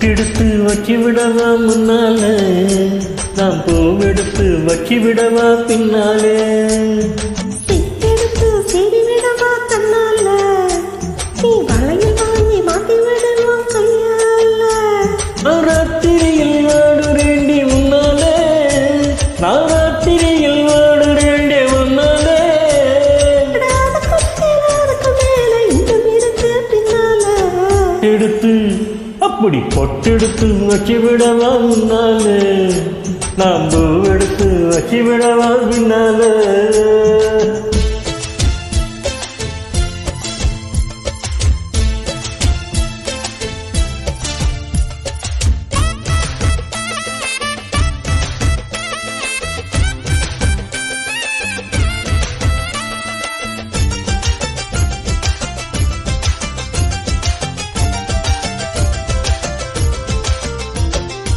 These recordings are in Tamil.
பொட்டெடுத்து வச்சு விடவா முன்னால, நாம் பூவெடுத்து வச்சு விடவா பின்னாலே. சித்தெடுத்து சீவி விடவா தன்னால, நீ வளையல் வாங்கி மாட்டி விடவா கையால. ராத்திரியில் வாடுறேண்டி முன்னாலே, நான் ராத்திரியில் வாடுறேண்டி முன்னாலே. அதுக்கு மேல இன்னும் இருக்கு பின்னால. எடுத்து அப்படி பொட்டெடுத்து வச்சு விடவா முன்னாலே, நாம் பூவெடுத்து வச்சு விடவா பின்னாலே.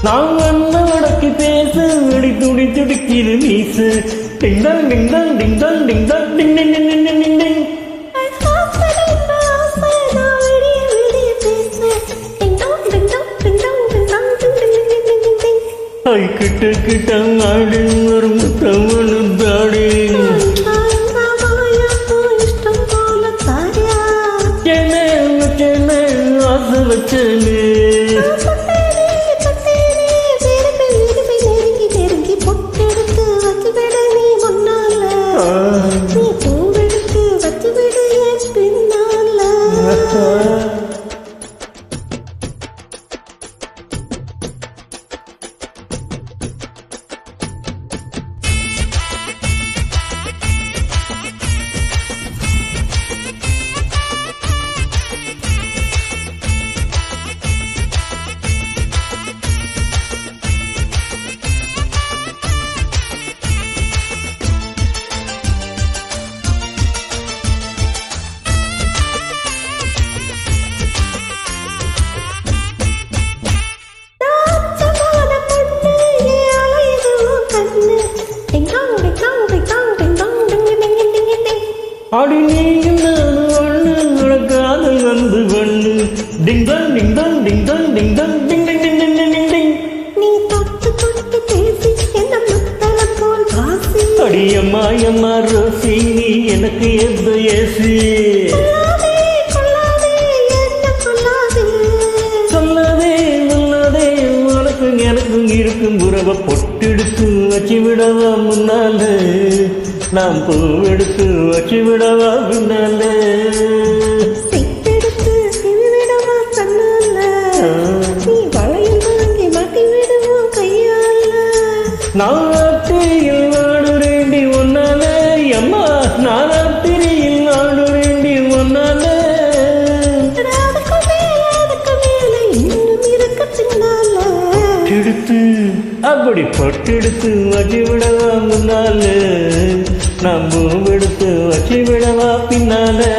நான் வண்ண வடக்கு பேசு வெடி துடி துடிக்கிது மீசு. டிங்டன் டிங்டன் டிங்டன் டிங்டன் டிங் டிங் டிங் டிங் டிங் டிங். ஐ கிட்ட கிட்ட ஆடு ஒரு முத்தவனு தாடி. என்ன ஆசை வச்சனே. அடி நீயும் நானும் ஒண்ணு, காதல் வந்து ஒண்ணு. டிங்டன் டிங்டன் டிங்டன் டிங்டன் டிங் டிங் டிங் டிங் டிங் டிங். நீ தொட்டு தொட்டு பேசி என்ன முத்தல போல் வாசி. அடியம்மா அம்மா ரோசி, நீ எனக்கு எந்த ஏசி. சொல்லாதே சொல்லாதே, உனக்கும் எனக்கும் இருக்கும் உறவை பொட்டெடுத்து வச்சு விடவா முன்னாலே, நாம் பூவெடுத்து வச்சு விடவா பின்னாலே. சித்தெடுத்து சீவி விடவா தன்னால, நீ வளையல் வாங்கி மாட்டி விடவா கையால. நான் ராத்திரியில் வாடுறேண்டி ஒன்னாலே, அம்மா நான் ராத்திரியில் வாடுறேண்டி ஒன்னாலே. அதுக்கு மேல இன்னும் இருக்க பின்னால. எடுத்து அப்படி பொட்டெடுத்து வச்சு விடவா முன்னாலே, நாம் பூவெடுத்து வச்சு விடவா பின்னாலே.